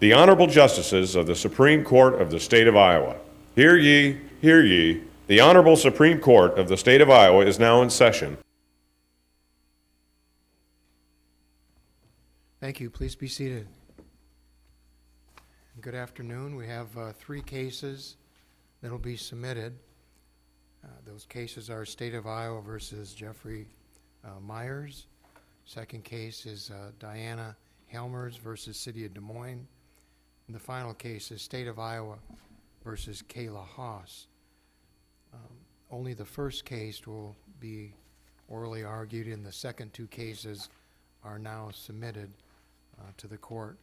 The Honorable Justices of the Supreme Court of the State of Iowa. Hear ye, hear ye. The Honorable Supreme Court of the State of Iowa is now in session. Thank you. Please be seated. Good afternoon. We have three cases that will be submitted. Those cases are State of Iowa versus Jeffrey Myers. Second case is Diana Helmers versus City of Des Moines. And the final case is State of Iowa versus Kayla Haas. Only the first case will be orally argued, and the second two cases are now submitted to the court.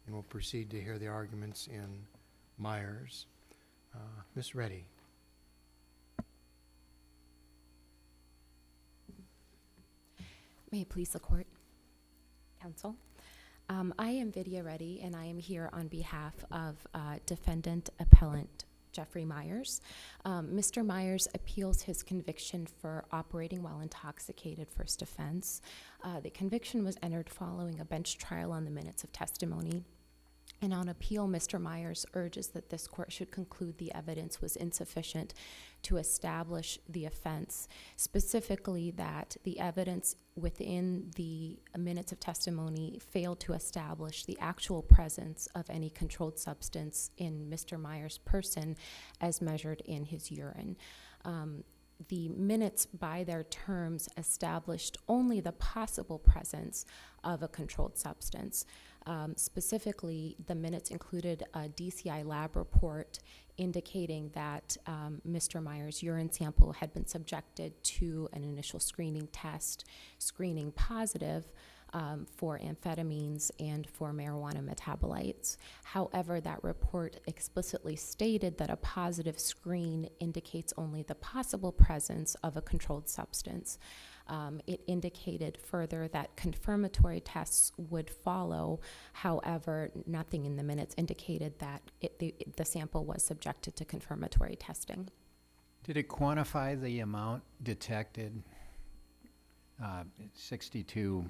And we'll proceed to hear the arguments in Myers. Ms. Reddy. May it please the court, counsel. I am Vidhya Reddy, and I am here on behalf of defendant appellant Jeffrey Myers. Mr. Myers appeals his conviction for operating while intoxicated first offense. The conviction was entered following a bench trial on the minutes of testimony. And on appeal, Mr. Myers urges that this court should conclude the evidence was insufficient to establish the offense, specifically that the evidence within the minutes of testimony failed to establish the actual presence of any controlled substance in Mr. Myers' person as measured in his urine. The minutes, by their terms, established only the possible presence of a controlled substance. Specifically, the minutes included a DCI lab report indicating that Mr. Myers' urine sample had been subjected to an initial screening test, screening positive for amphetamines and for marijuana metabolites. However, that report explicitly stated that a positive screen indicates only the possible presence of a controlled substance. It indicated further that confirmatory tests would follow. However, nothing in the minutes indicated that the sample was subjected to confirmatory testing. Did it quantify the amount detected? 62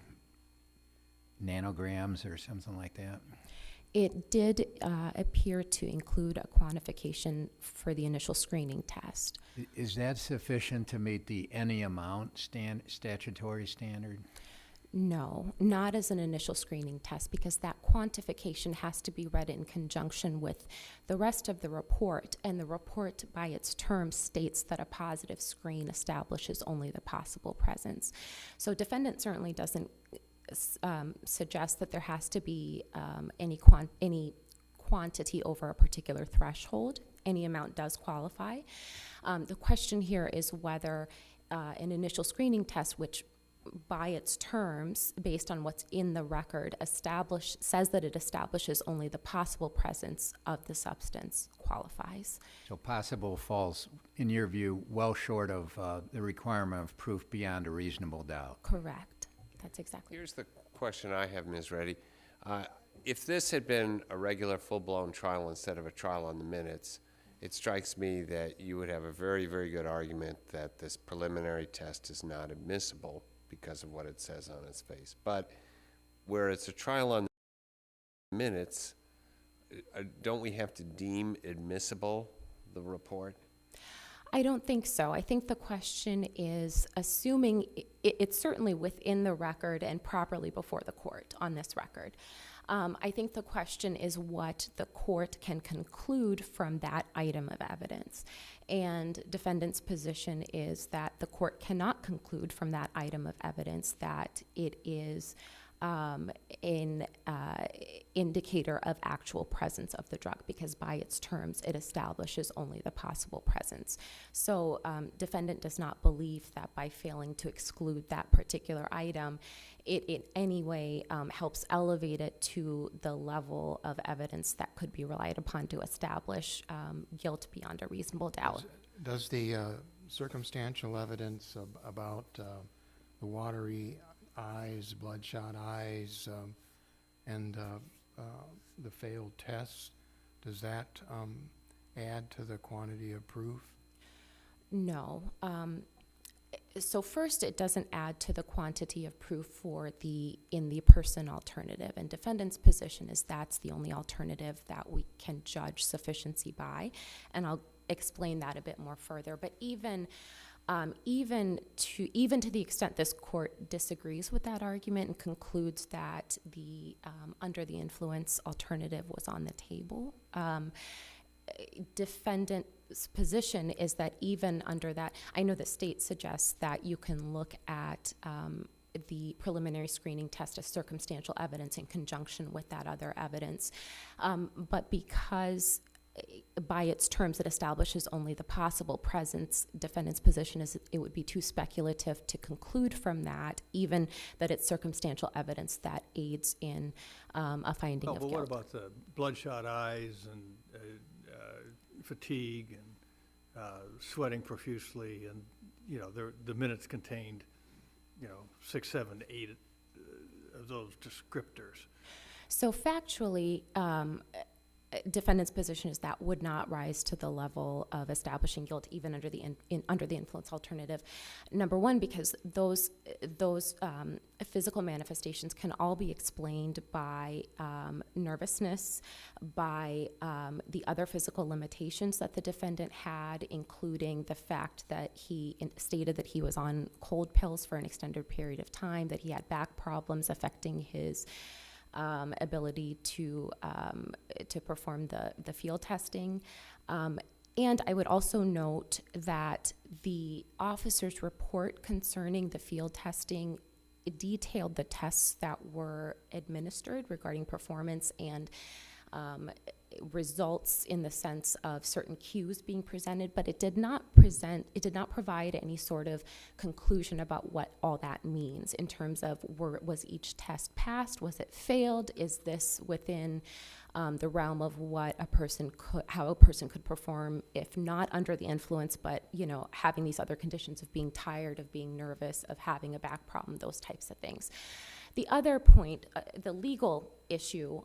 nanograms or something like that? It did appear to include a quantification for the initial screening test. Is that sufficient to meet the any amount statutory standard? No, not as an initial screening test, because that quantification has to be read in conjunction with the rest of the report, and the report by its terms states that a positive screen establishes only the possible presence. So defendant certainly doesn't suggest that there has to be any quantity over a particular threshold. Any amount does qualify. The question here is whether an initial screening test, which by its terms, based on what's in the record, says that it establishes only the possible presence of the substance, qualifies. So possible falls, in your view, well short of the requirement of proof beyond a reasonable doubt. Correct. That's exactly. Here's the question I have, Ms. Reddy. If this had been a regular full-blown trial instead of a trial on the minutes, it strikes me that you would have a very, very good argument that this preliminary test is not admissible because of what it says on its face. But where it's a trial on the minutes, don't we have to deem admissible the report? I don't think so. I think the question is, assuming it's certainly within the record and properly before the court on this record. I think the question is what the court can conclude from that item of evidence. And defendant's position is that the court cannot conclude from that item of evidence that it is an indicator of actual presence of the drug, because by its terms it establishes only the possible presence. So defendant does not believe that by failing to exclude that particular item, it in any way helps elevate it to the level of evidence that could be relied upon to establish guilt beyond a reasonable doubt. Does the circumstantial evidence about the watery eyes, bloodshot eyes, and the failed tests, does that add to the quantity of proof? No. So first, it doesn't add to the quantity of proof in the person alternative, and defendant's position is that's the only alternative that we can judge sufficiency by, and I'll explain that a bit more further. But even to the extent this court disagrees with that argument and concludes that the under the influence alternative was on the table, defendant's position is that even under that, I know the state suggests that you can look at the preliminary screening test as circumstantial evidence in conjunction with that other evidence, but because by its terms it establishes only the possible presence, defendant's position is it would be too speculative to conclude from that, even that it's circumstantial evidence that aids in a finding of But guilt. what about the bloodshot eyes and fatigue and sweating profusely, and the minutes contained 6, 7, 8 of those descriptors? So factually, defendant's position is that would not rise to the level of establishing guilt even under the under the influence alternative. Number one, because those physical manifestations can all be explained by nervousness, by the other physical limitations that the defendant had, including the fact that he stated that he was on cold pills for an extended period of time, that he had back problems affecting his ability to perform the field testing. And I would also note that the officer's report concerning the field testing detailed the tests that were administered regarding performance and results in the sense of certain cues being presented, but it did not provide any sort of conclusion about what all that means in terms of was each test passed, was it failed, is this within the realm of how a person could perform if not under the influence, but having these other conditions of being tired, of being nervous, of having a back problem, those types of things. The other point, the legal issue,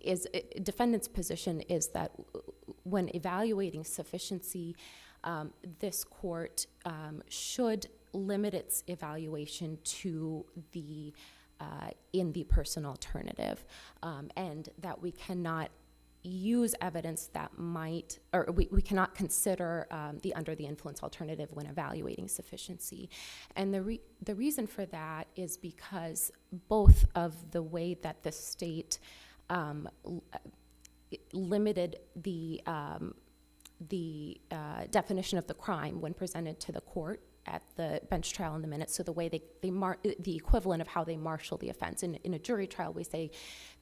is defendant's position is that when evaluating sufficiency, this court should limit its evaluation to the in the person alternative, and that we cannot use evidence that might, or we cannot consider the under the influence alternative when evaluating sufficiency. And the reason for that is because both of the way that the state limited the definition of the crime when presented to the court at the bench trial in the minutes, so the way the equivalent of how they marshal the offense. In a jury trial, we say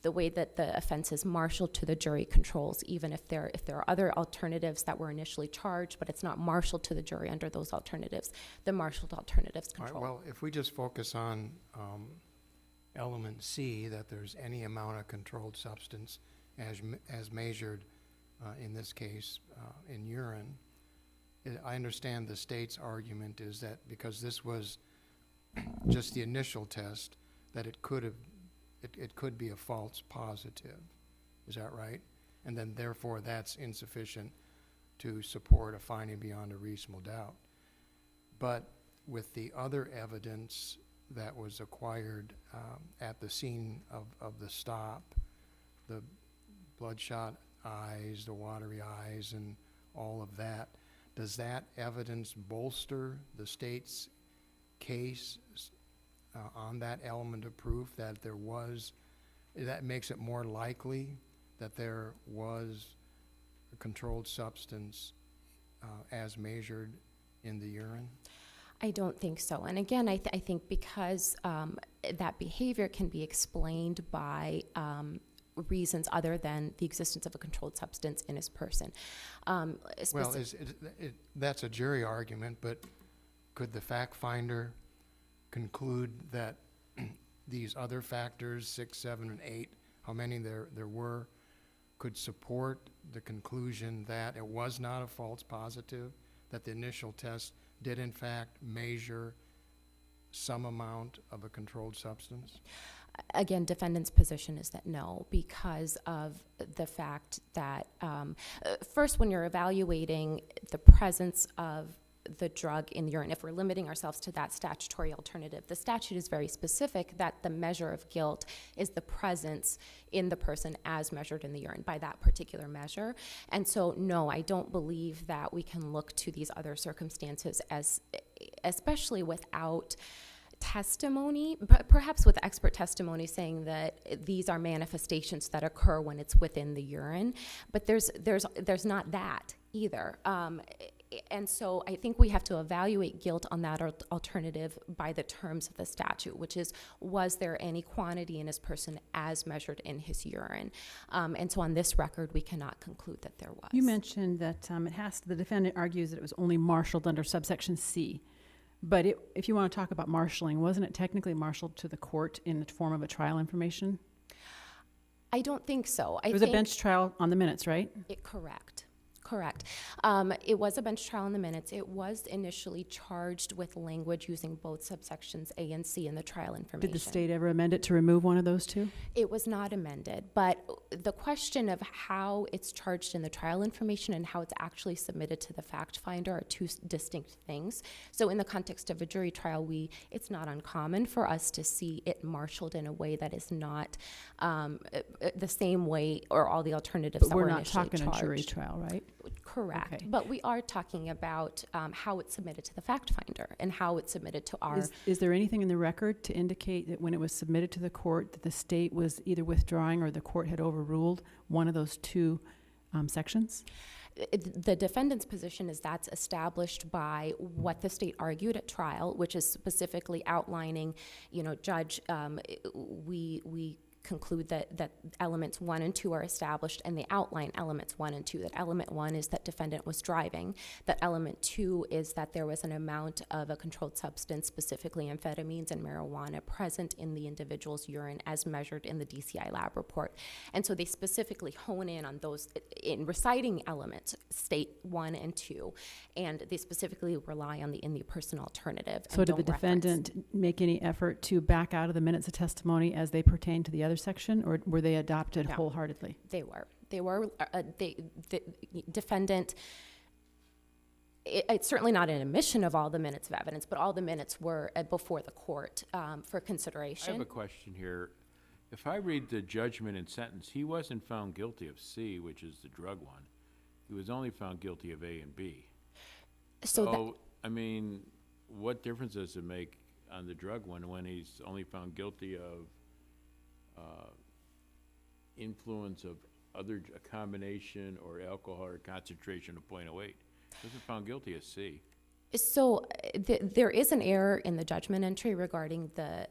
the way that the offense is marshaled to the jury controls, even if there are other alternatives that were initially charged, but it's not marshaled to the jury under those alternatives. The marshaled alternatives All right, control. well, if we just focus on element C, that there's any amount of controlled substance as measured in this case in urine, I understand the state's argument is that because this was just the initial test, that it could be a false positive. Is that right? And then therefore that's insufficient to support a finding beyond a reasonable doubt. But with the other evidence that was acquired at the scene of the stop, the bloodshot eyes, the watery eyes, and all of that, does that evidence bolster the state's case on that element of proof that that makes it more likely that there was a controlled substance as measured in the urine? I don't think so. And again, I think because that behavior can be explained by reasons other than the existence of a controlled substance in his person. Well, that's a jury argument, but could the fact finder conclude that these other factors, 6, 7, and 8, how many there were, could support the conclusion that it was not a false positive, that the initial test did in fact measure some amount of a controlled substance? Again, defendant's position is that no, because of the fact that first, when you're evaluating the presence of the drug in the urine, if we're limiting ourselves to that statutory alternative, the statute is very specific that the measure of guilt is the presence in the person as measured in the urine by that particular measure. And so, no, I don't believe that we can look to these other circumstances as, especially without testimony, perhaps with expert testimony saying that these are manifestations that occur when it's within the urine, but there's not that either. And so I think we have to evaluate guilt on that alternative by the terms of the statute, which is, was there any quantity in his person as measured in his urine? And so on this record, we cannot conclude that there was. You mentioned that the defendant argues that it was only marshaled under subsection C. But if you want to talk about marshaling, wasn't it technically marshaled to the court in the form of a trial information? I don't think so. It was a bench trial on the minutes, right? Correct. It was a bench trial in the minutes. It was initially charged with language using both subsections A and C in the trial information. Did the state ever amend it to remove one of those two? It was not amended, but the question of how it's charged in the trial information and how it's actually submitted to the fact finder are two distinct things. So in the context of a jury trial, it's not uncommon for us to see it marshaled in a way that is not the same way or all the alternatives But that we're were not initially talking charged. a jury trial, right? Correct. Okay. But we are talking about how it's submitted to the fact finder and how it's submitted to our... Is there anything in the record to indicate that when it was submitted to the court that the state was either withdrawing or the court had overruled one of those two sections? The defendant's position is that's established by what the state argued at trial, which is specifically outlining, Judge, we conclude that elements 1 and 2 are established, and they outline elements 1 and 2. That element 1 is that defendant was driving. That element 2 is that there was an amount of a controlled substance, specifically amphetamines and marijuana, present in the individual's urine as measured in the DCI lab report. And so they specifically hone in on those in reciting elements, state 1 and 2, and they specifically rely on in the person alternative. So did the defendant make any effort to back out of the minutes of testimony as they pertain to the other section, or were they adopted wholeheartedly? They were. The defendant, it's certainly not an admission of all the minutes of evidence, but all the minutes were before the court for consideration. I have a question here. If I read the judgment and sentence, he wasn't found guilty of C, which is the drug one. He was only found guilty of A and B. So I mean, what difference does it make on the drug one when he's only found guilty of influence of a combination or alcohol or concentration of 0.08? Wasn't found guilty of C. So there is an error in the judgment entry regarding the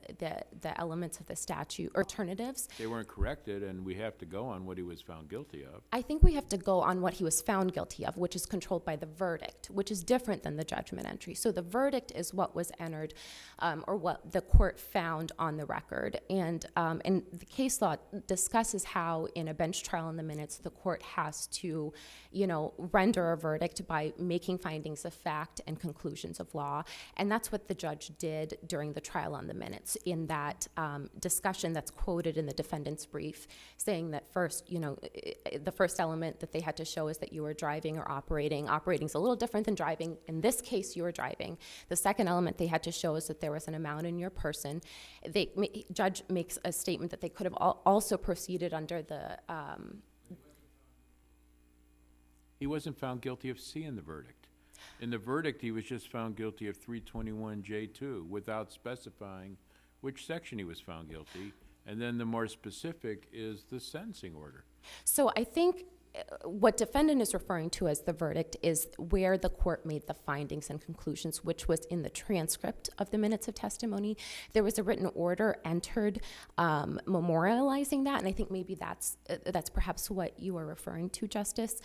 elements of the statute or alternatives. They weren't corrected, and we have to go on what he was found guilty of. I think we have to go on what he was found guilty of, which is controlled by the verdict, which is different than the judgment entry. So the verdict is what was entered or what the court found on the record. And the case law discusses how in a bench trial in the minutes, the court has to, render a verdict by making findings of fact and conclusions of law. And that's what the judge did during the trial on the minutes in that discussion that's quoted in the defendant's brief, saying that first, the first element that they had to show is that you were driving or operating. Operating's a little different than driving. In this case, you were driving. The second element they had to show is that there was an amount in your person. Judge makes a statement that they could have also proceeded under the... He wasn't found guilty of C in the verdict. In the verdict, he was just found guilty of 321J2 without specifying which section he was found guilty. And then the more specific is the sentencing order. So I think what defendant is referring to as the verdict is where the court made the findings and conclusions, which was in the transcript of the minutes of testimony. There was a written order entered memorializing that, and I think maybe that's perhaps what you are referring to, Justice,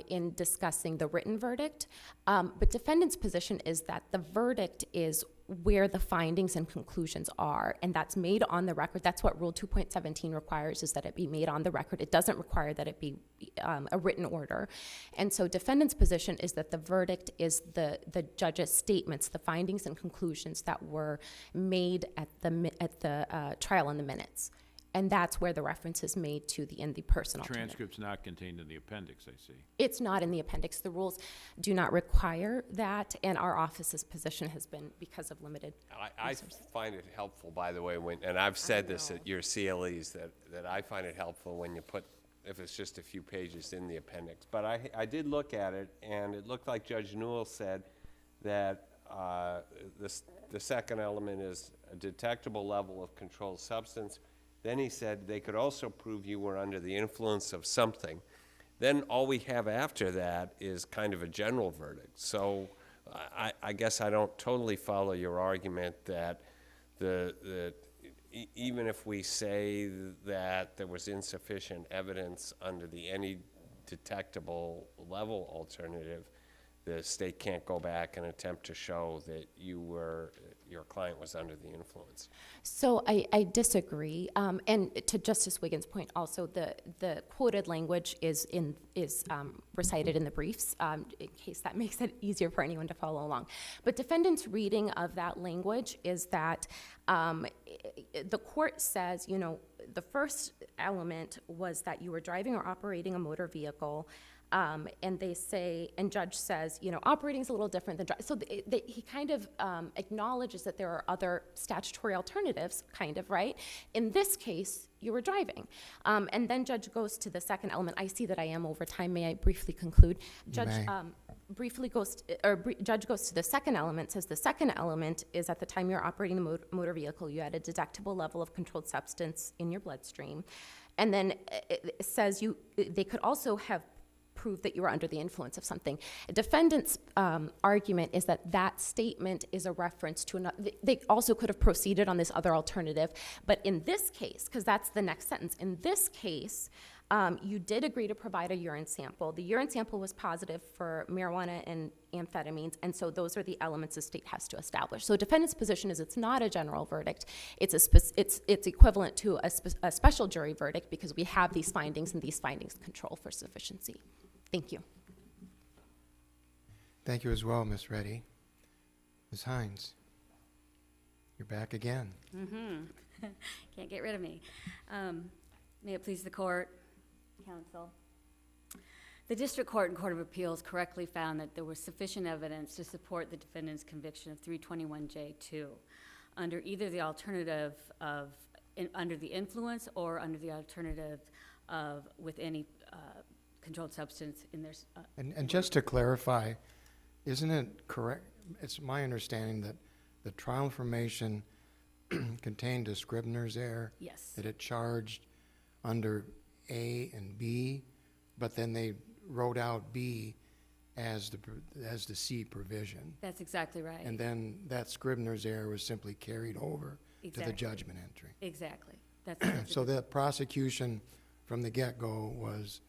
in discussing the written verdict. But defendant's position is that the verdict is where the findings and conclusions are, and that's made on the record. That's what Rule 2.17 requires, is that it be made on the record. It doesn't require that it be a written order. And so defendant's position is that the verdict is the judge's statements, the findings and conclusions that were made at the trial on the minutes. And that's where the reference is made to the person alternative. Transcript's not contained in the appendix, I see. It's not in the appendix. The rules do not require that, and our office's position has been because of limited I resources. find it helpful, by the way, and I've said this at your CLEs, that I find it helpful when you put, if it's just a few pages in the appendix. But I did look at it, and it looked like Judge Newell said that the second element is a detectable level of controlled substance. Then he said they could also prove you were under the influence of something. Then all we have after that is kind of a general verdict. So I guess I don't totally follow your argument that even if we say that there was insufficient evidence under the any detectable level alternative, the state can't go back and attempt to show that your client was under the influence. So I disagree. And to Justice Wiggins' point, also the quoted language is recited in the briefs, in case that makes it easier for anyone to follow along. But defendant's reading of that language is that the court says, the first element was that you were driving or operating a motor vehicle. And they say, and judge says, operating is a little different than so he kind of acknowledges that there are other statutory alternatives, kind of, right? In this case, you were driving. And then judge goes to the second element. I see that I am over time. May I briefly conclude? Judge judge goes to the second element, says the second element is at the time you're operating the motor vehicle, you had a detectable level of controlled substance in your bloodstream. And then it says they could also have prove that you were under the influence of something. A defendant's argument is that statement is a reference to another. They also could have proceeded on this other alternative, but in this case, because that's the next sentence, in this case, you did agree to provide a urine sample. The urine sample was positive for marijuana and amphetamines, and so those are the elements the state has to establish. So defendant's position is it's not a general verdict. It's equivalent to a special jury verdict because we have these findings, and these findings control for sufficiency. Thank you. Thank you as well, Ms. Reddy. Ms. Hines, you're back again. Can't get rid of me. May it please the court, counsel. The district court and court of appeals correctly found that there was sufficient evidence to support the defendant's conviction of 321J2 under either the alternative of under the influence or under the alternative of with any controlled substance in their. And just to clarify, isn't it correct? It's my understanding that the trial information contained a Scribner's error. Yes. That it charged under A and B, but then they wrote out B as the C provision. That's exactly right. And then that Scribner's error was simply carried over to the judgment entry. Exactly. So the prosecution from the get-go was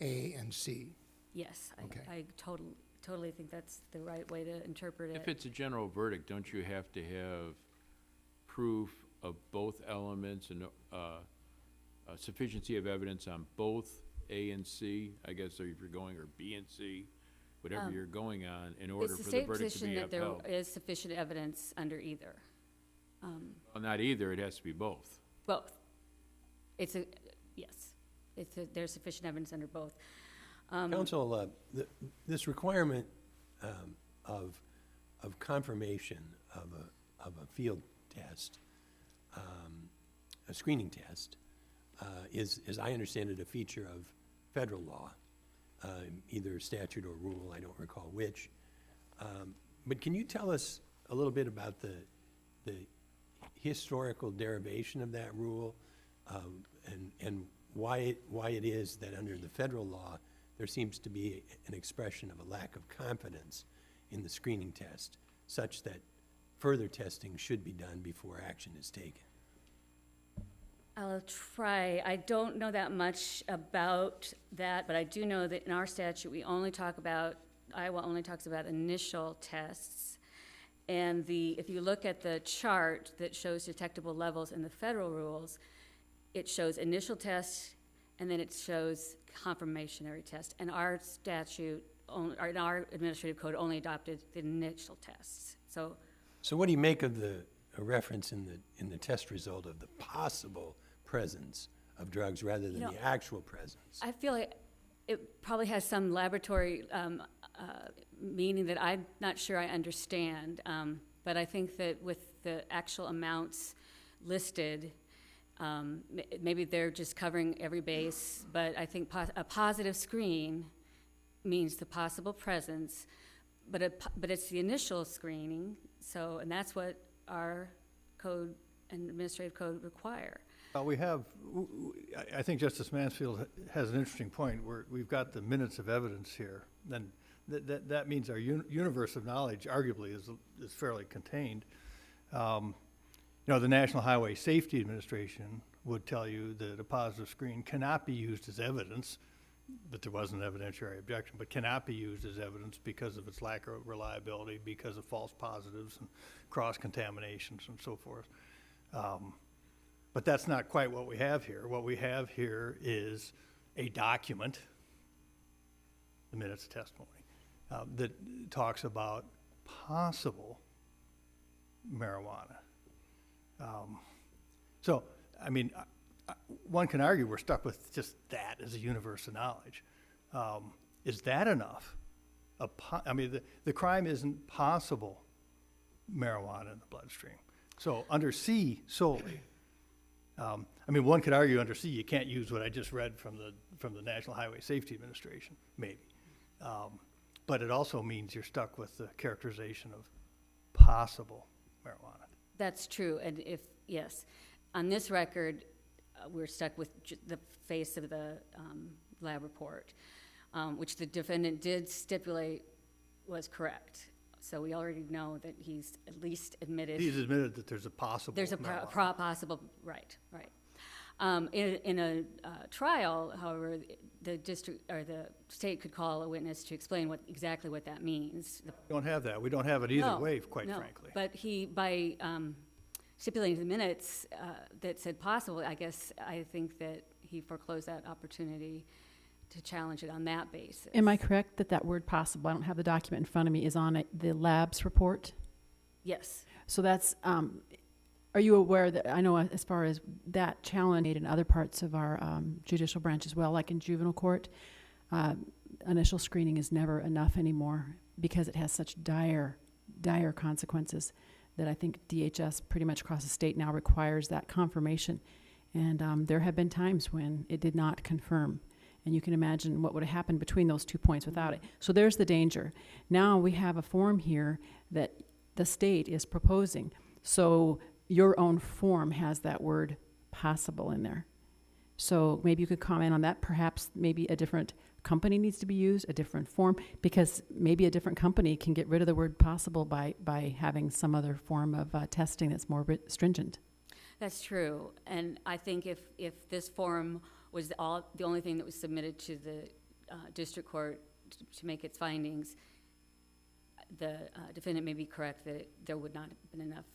A and C. Yes, Okay. I totally think that's the right way to interpret it. If it's a general verdict, don't you have to have proof of both elements and sufficiency of evidence on both A and C, I guess, or if you're going, or B and C, whatever you're going on, in order for the verdict to be upheld? It's the state position that there is sufficient evidence under either. Well, not either, it has to be both. Both. Yes. There's sufficient evidence under both. Counsel, this requirement of confirmation of a field test, a screening test, is, as I understand it, a feature of federal law, either statute or rule, I don't recall which. But can you tell us a little bit about the historical derivation of that rule, and why it is that under the federal law there seems to be an expression of a lack of confidence in the screening test, such that further testing should be done before action is taken? I'll try. I don't know that much about that, but I do know that in our statute Iowa only talks about initial tests. And if you look at the chart that shows detectable levels in the federal rules, it shows initial tests, and then it shows confirmatory tests. And our statute, our administrative code only adopted the initial tests. So what do you make of the a reference in the test result of the possible presence of drugs rather than You know, the actual presence. I feel like it probably has some laboratory meaning that I'm not sure I understand. But I think that with the actual amounts listed, maybe they're just covering every base. But I think a positive screen means the possible presence, but it's the initial screening. So, and that's what our code and administrative code require. We have, I think Justice Mansfield has an interesting point where we've got the minutes of evidence here. Then that means our universe of knowledge arguably is fairly contained. The National Highway Safety Administration would tell you that a positive screen cannot be used as evidence, but there was an evidentiary objection, but cannot be used as evidence because of its lack of reliability, because of false positives and cross-contaminations and so forth. But that's not quite what we have here. What we have here is a document, the minutes of testimony, that talks about possible marijuana. One can argue we're stuck with just that as a universe of knowledge. Is that enough? The crime isn't possible marijuana in the bloodstream. So under C solely, one could argue under C you can't use what I just read from the National Highway Safety Administration, maybe. But it also means you're stuck with the characterization of possible marijuana. That's true, and yes, on this record, we're stuck with the face of the lab report, which the defendant did stipulate was correct. So we already know that he's at least admitted. He's admitted that there's a possible marijuana. Possible, right. In a trial, however, the district or the state could call a witness to explain exactly what that means. We don't have that. We don't have it either way, quite frankly. But by stipulating the minutes that said possible, I think that he foreclosed that opportunity to challenge it on that basis. Am I correct that word possible, I don't have the document in front of me, is on the lab's report? Yes. So that's, are you aware that, I know as far as that challenge in other parts of our judicial branch as well, like in juvenile court, initial screening is never enough anymore because it has such dire consequences that I think DHS pretty much across the state now requires that confirmation. And there have been times when it did not confirm. And you can imagine what would have happened between those 2 points without it. So there's the danger. Now we have a form here that the state is proposing. So your own form has that word possible in there. So maybe you could comment on that. Perhaps maybe a different company needs to be used, a different form, because maybe a different company can get rid of the word possible by having some other form of testing that's more stringent. That's true. And I think if this form was the only thing that was submitted to the district court to make its findings, the defendant may be correct that there would not have been enough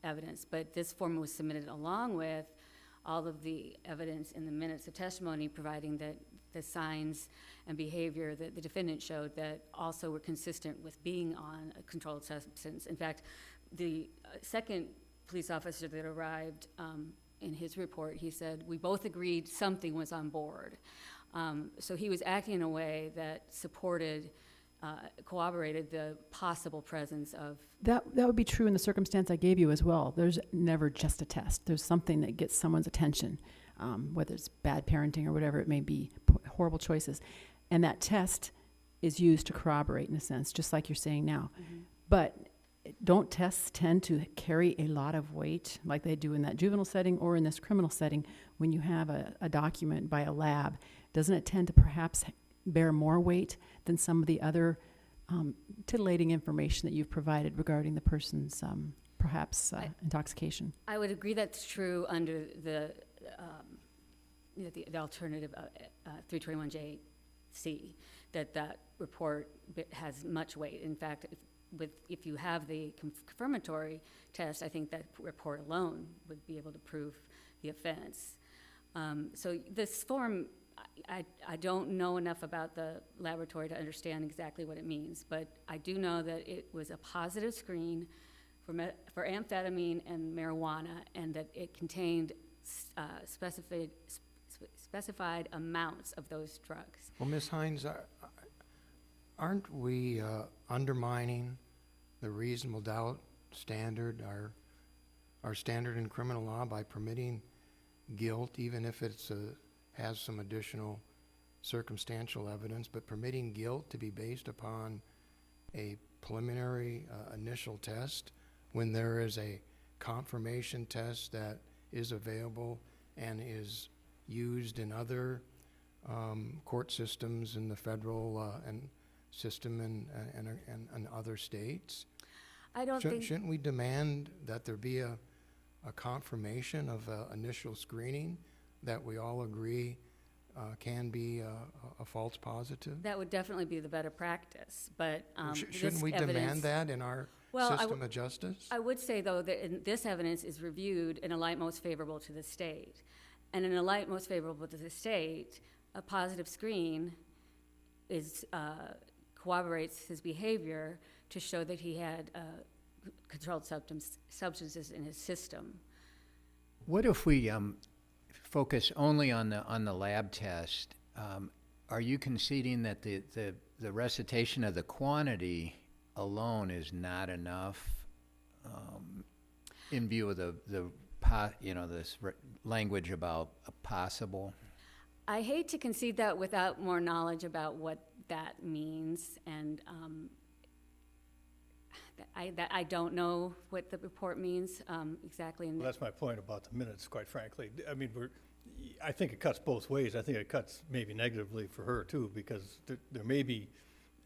evidence. But this form was submitted along with all of the evidence in the minutes of testimony, providing that the signs and behavior that the defendant showed that also were consistent with being on a controlled substance. In fact, the second police officer that arrived in his report, he said, we both agreed something was on board. So he was acting in a way that supported, corroborated the possible presence of... That would be true in the circumstance I gave you as well. There's never just a test. There's something that gets someone's attention, whether it's bad parenting or whatever it may be, horrible choices. And that test is used to corroborate in a sense, just like you're saying now. Mm-hmm. But don't tests tend to carry a lot of weight like they do in that juvenile setting or in this criminal setting when you have a document by a lab? Doesn't it tend to perhaps bear more weight than some of the other titillating information that you've provided regarding the person's intoxication? I would agree that's true under the alternative 321J-C, that report has much weight. In fact, if you have the confirmatory test, I think that report alone would be able to prove the offense. So this form, I don't know enough about the laboratory to understand exactly what it means, but I do know that it was a positive screen for amphetamine and marijuana, and that it contained specified amounts of those drugs. Well, Ms. Hines, aren't we undermining the reasonable doubt standard, our standard in criminal law, by permitting guilt, even if it's has some additional circumstantial evidence, but permitting guilt to be based upon a preliminary initial test when there is a confirmation test that is available and is used in other court systems in the federal and system and other states? I don't think. Shouldn't we demand that there be a confirmation of initial screening that we all agree can be a false positive? That would definitely be the better practice, but Shouldn't we demand that in our system of justice? I would say, though, that this evidence is reviewed in a light most favorable to the state. And in a light most favorable to the state, a positive screen corroborates his behavior to show that he had controlled substances in his system. What if we focus only on the lab test? Are you conceding that the recitation of the quantity alone is not enough in view of this language about a possible? I hate to concede that without more knowledge about what that means, and I don't know what the report means exactly. Well, that's my point about the minutes, quite frankly. I mean, I think it cuts both ways. I think it cuts maybe negatively for her, too, because there may be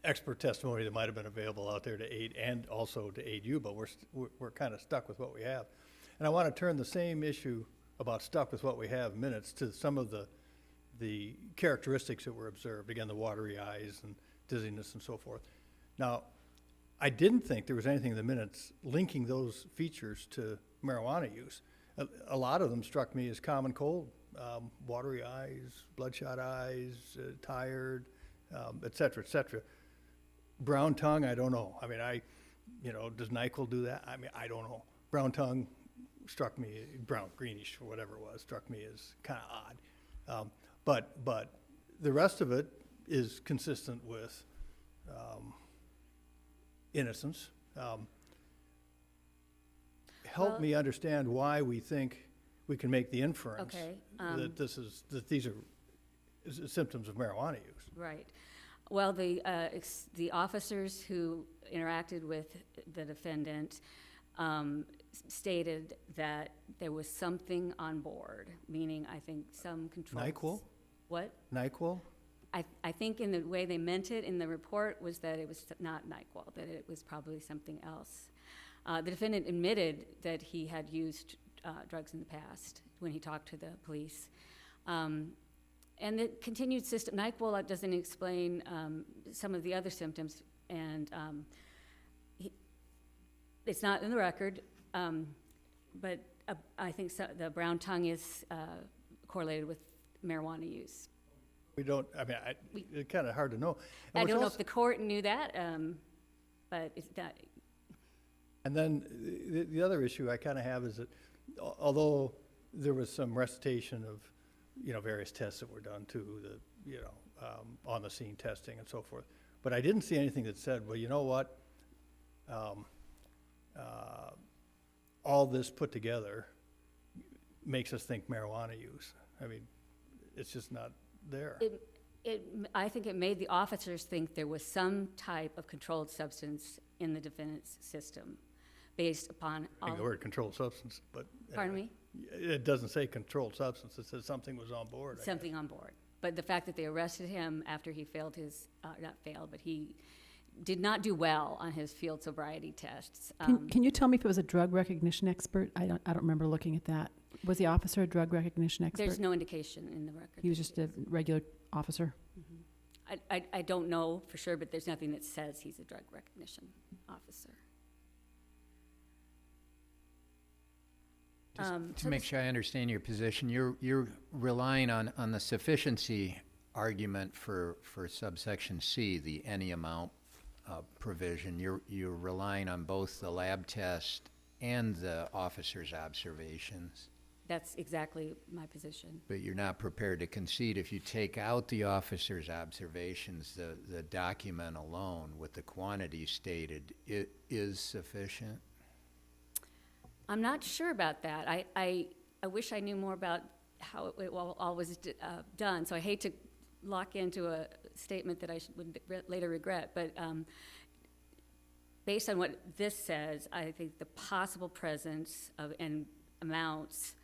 expert testimony that might have been available out there to aid and also to aid you, but we're kind of stuck with what we have. And I want to turn the same issue about stuck with what we have minutes to some of the characteristics that were observed. Again, the watery eyes and dizziness and so forth. Now, I didn't think there was anything in the minutes linking those features to marijuana use. A lot of them struck me as common cold, watery eyes, bloodshot eyes, tired, et cetera, et cetera. Brown tongue, I don't know. I mean, does NyQuil do that? I mean, I don't know. Brown tongue struck me, brown, greenish, or whatever it was, struck me as kind of odd. But the rest of it is consistent with innocence. Help me understand why we think we can make the inference that these are symptoms of marijuana use. Right. Well, the officers who interacted with the defendant stated that there was something on board, meaning I think some controls. NyQuil? What? NyQuil? I think in the way they meant it in the report was that it was not NyQuil, that it was probably something else. The defendant admitted that he had used drugs in the past when he talked to the police. And the continued system, NyQuil doesn't explain some of the other symptoms, and it's not in the record, but I think the brown tongue is correlated with marijuana use. We don't, I mean, it's kind of hard to know. I don't know if the court knew that, but it's not. And then the other issue I kind of have is that although there was some recitation of, various tests that were done too, on the scene testing and so forth, but I didn't see anything that said, well, you know what, all this put together makes us think marijuana use. I mean, it's just not there. I think it made the officers think there was some type of controlled substance in the defendant's system based upon I think the word controlled substance, but. Pardon me? It doesn't say controlled substance. It says something was on board. Something on board. But the fact that they arrested him after he failed his, not failed, but he did not do well on his field sobriety tests. Can you tell me if it was a drug recognition expert? I don't remember looking at that. Was the officer a drug recognition expert? There's no indication in the record. He was just a regular officer? Mm-hmm. I don't know for sure, but there's nothing that says he's a drug recognition officer. To make sure I understand your position, you're relying on the sufficiency argument for subsection C, the any amount provision. You're relying on both the lab test and the officer's observations. That's exactly my position. But you're not prepared to concede if you take out the officer's observations, the document alone with the quantity stated, it is sufficient? I'm not sure about that. I wish I knew more about how it all was done, so I hate to lock into a statement that I would later regret, but based on what this says, I think the possible presence of and amounts,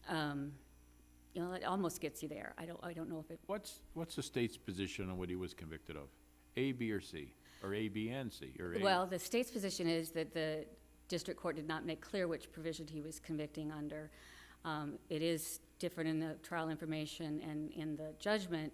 it almost gets you there. I don't know if it. What's the state's position on what he was convicted of? A, B, or C? Or A, B, and C? Or A? Well, the state's position is that the district court did not make clear which provision he was convicting under. It is different in the trial information and in the judgment.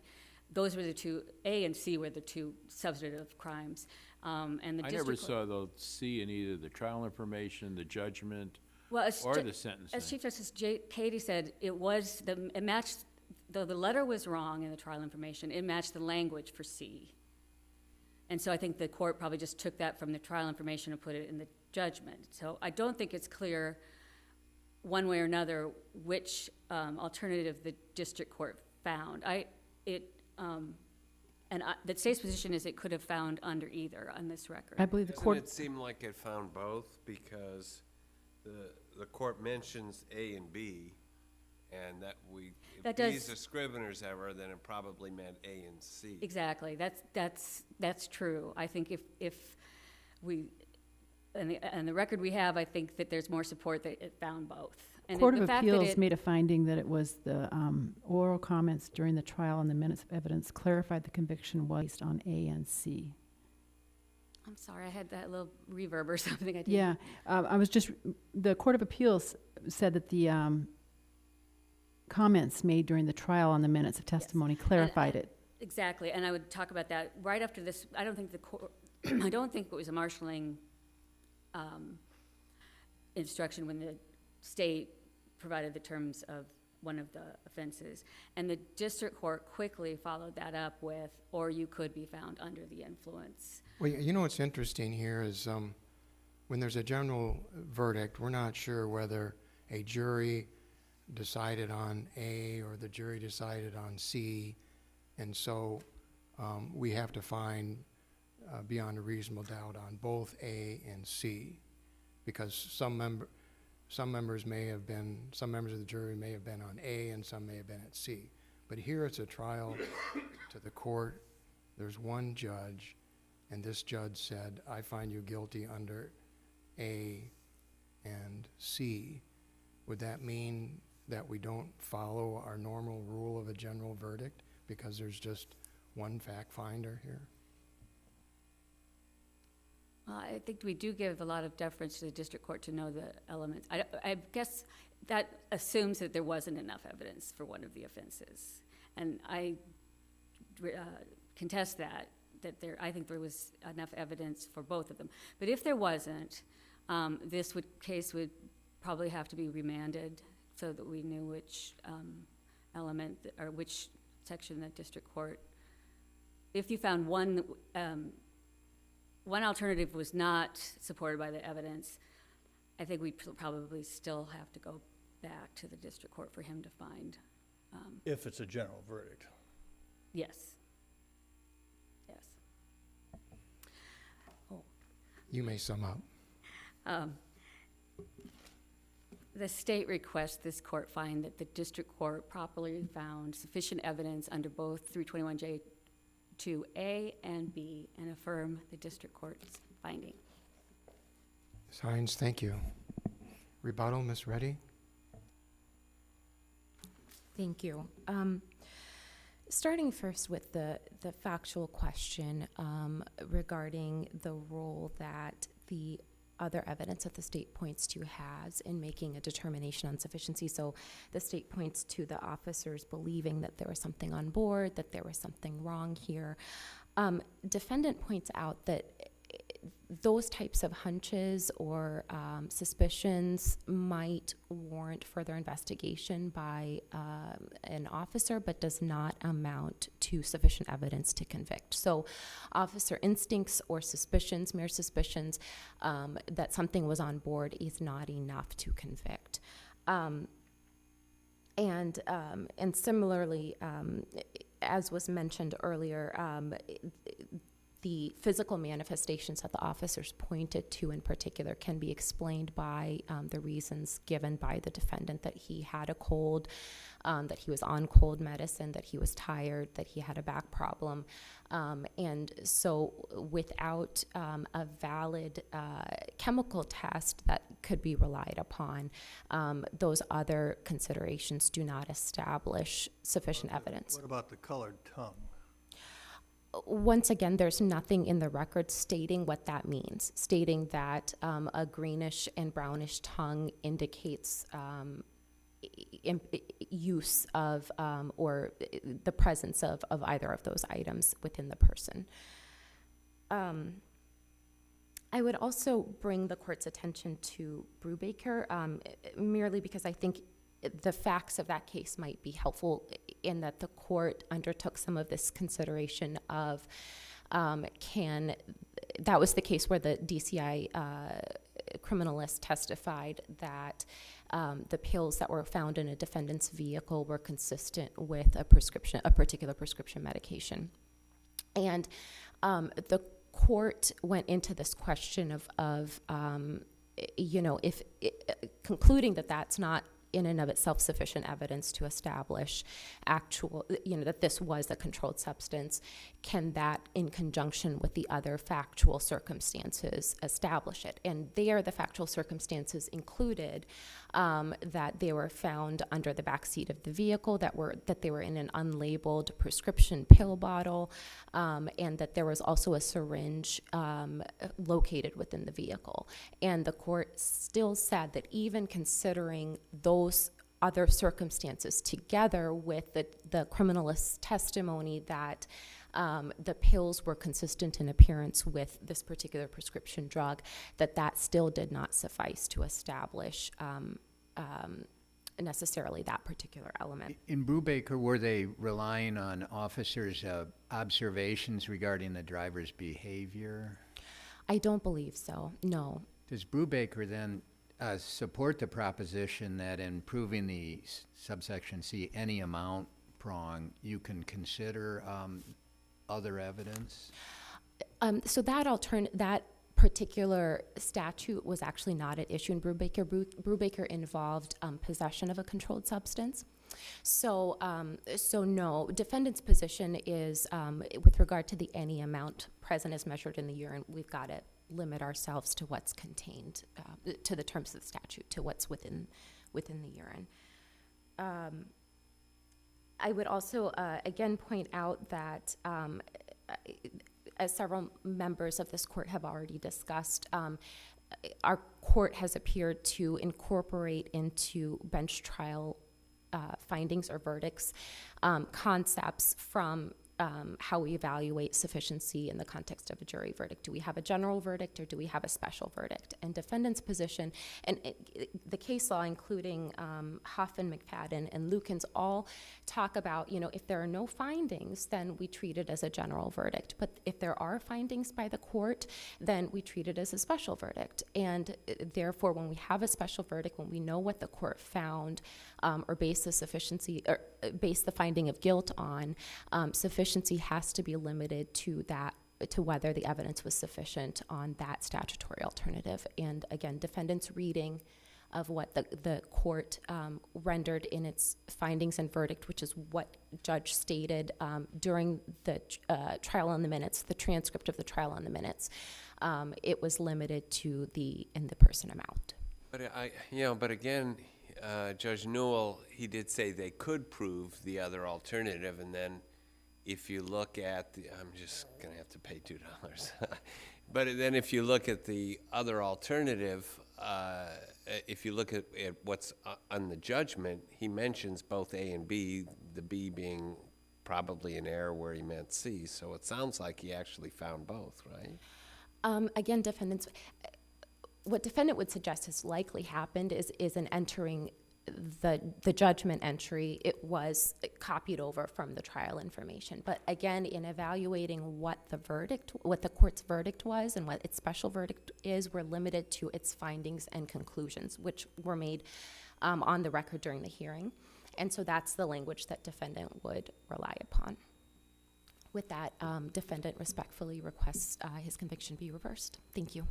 Those were the two, A and C were the two substantive crimes. And the I never saw the C in either the trial information, the judgment, or the sentencing. As Chief Justice Katie said, it matched, though the letter was wrong in the trial information, it matched the language for C. And so I think the court probably just took that from the trial information and put it in the judgment. So I don't think it's clear one way or another which alternative the district court found. The state's position is it could have found under either on this record. I believe the court. Doesn't it seem like it found both, because the court mentions A and B, and if these are Scrivener's error, then it probably meant A and C. Exactly. That's true. I think if we, and the record we have, I think that there's more support that it found both. And Court of Appeals made a finding that it was the oral comments during the trial and the minutes of evidence clarified the conviction was based on A and C. I'm sorry, I had that little reverb or something. I didn't. Yeah, the Court of Appeals said that the comments made during the trial on the minutes of testimony clarified it. Exactly, and I would talk about that right after this. I don't think the court, I don't think it was a marshalling instruction when the state provided the terms of one of the offenses. And the district court quickly followed that up with, or you could be found under the influence. Well, you know what's interesting here is when there's a general verdict, we're not sure whether a jury decided on A or the jury decided on C. And so we have to find beyond a reasonable doubt on both A and C, because some members of the jury may have been on A and some may have been at C. But here it's a trial to the court. There's one judge, and this judge said, I find you guilty under A and C. Would that mean that we don't follow our normal rule of a general verdict because there's just one fact finder here? I think we do give a lot of deference to the district court to know the elements. I guess that assumes that there wasn't enough evidence for one of the offenses. And I contest that I think there was enough evidence for both of them. But if there wasn't, this case would probably have to be remanded so that we knew which element or which section the district court, if you found one alternative was not supported by the evidence, I think we'd probably still have to go back to the district court for him to find. If it's a general verdict. Yes. Yes. You may sum up. The state requests this court find that the district court properly found sufficient evidence under both 321J2A and B and affirm the district court's finding. Ms. Hines, thank you. Rebuttal, Ms. Reddy? Thank you. Starting first with the factual question regarding the role that the other evidence that the state points to has in making a determination on sufficiency. So the state points to the officers believing that there was something on board, that there was something wrong here. Defendant points out that those types of hunches or suspicions might warrant further investigation by an officer, but does not amount to sufficient evidence to convict. So officer instincts or suspicions, mere suspicions, that something was on board is not enough to convict. And similarly, as was mentioned earlier, the physical manifestations that the officers pointed to in particular can be explained by the reasons given by the defendant, that he had a cold, that he was on cold medicine, that he was tired, that he had a back problem. And so without a valid chemical test that could be relied upon, those other considerations do not establish sufficient evidence. What about the colored tongue? Once again, there's nothing in the record stating what that means, stating that a greenish and brownish tongue indicates use of or the presence of either of those items within the person. I would also bring the court's attention to Brubaker, merely because I think the facts of that case might be helpful in that the court undertook some of this consideration of that was the case where the DCI criminalist testified that the pills that were found in a defendant's vehicle were consistent with a particular prescription medication. And the court went into this question of concluding that that's not in and of itself sufficient evidence to establish that this was a controlled substance. Can that, in conjunction with the other factual circumstances, establish it? And there, the factual circumstances included that they were found under the backseat of the vehicle, that they were in an unlabeled prescription pill bottle, and that there was also a syringe located within the vehicle. And the court still said that even considering those other circumstances together with the criminalist's testimony that the pills were consistent in appearance with this particular prescription drug, that still did not suffice to establish necessarily that particular element. In Brubaker, were they relying on officers' observations regarding the driver's behavior? I don't believe so, no. Does Brubaker then support the proposition that in proving the subsection C any amount prong, you can consider other evidence? So that particular statute was actually not at issue in Brubaker. Brubaker involved possession of a controlled substance. So no, defendant's position is with regard to the any amount present as measured in the urine, we've got to limit ourselves to what's contained, to the terms of the statute, to what's within the urine. I would also again point out that as several members of this court have already discussed, our court has appeared to incorporate into bench trial findings or verdicts concepts from how we evaluate sufficiency in the context of a jury verdict. Do we have a general verdict or do we have a special verdict? And defendant's position, and the case law, including Huff and McFadden and Lukens, all talk about, if there are no findings, then we treat it as a general verdict. But if there are findings by the court, then we treat it as a special verdict. And therefore, when we have a special verdict, when we know what the court found, or base the finding of guilt on, sufficiency has to be limited to whether the evidence was sufficient on that statutory alternative. And again, defendant's reading of what the court rendered in its findings and verdict, which is what judge stated during the trial on the minutes, the transcript of the trial on the minutes, it was limited to the in the person amount. But again, Judge Newell, he did say they could prove the other alternative, and then if you look at I'm just gonna have to pay $2. But then if you look at the other alternative, if you look at what's on the judgment, he mentions both A and B, the B being probably an error where he meant C, so it sounds like he actually found both, right? Again, what defendant would suggest has likely happened is an entering the judgment entry. It was copied over from the trial information. But again, in evaluating what the court's verdict was and what its special verdict is, we're limited to its findings and conclusions, which were made on the record during the hearing. And so that's the language that defendant would rely upon. With that, defendant respectfully requests his conviction be reversed. Thank you.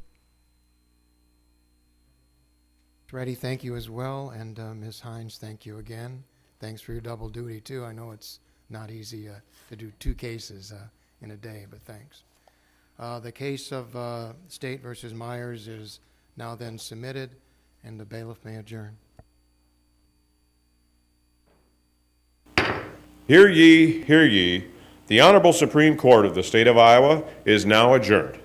Reddy, thank you as well, and Ms. Hines, thank you again. Thanks for your double duty, too. I know it's not easy to do 2 cases in a day, but thanks. The case of State versus Myers is now then submitted, and the bailiff may adjourn. Hear ye, hear ye. The Honorable Supreme Court of the State of Iowa is now adjourned.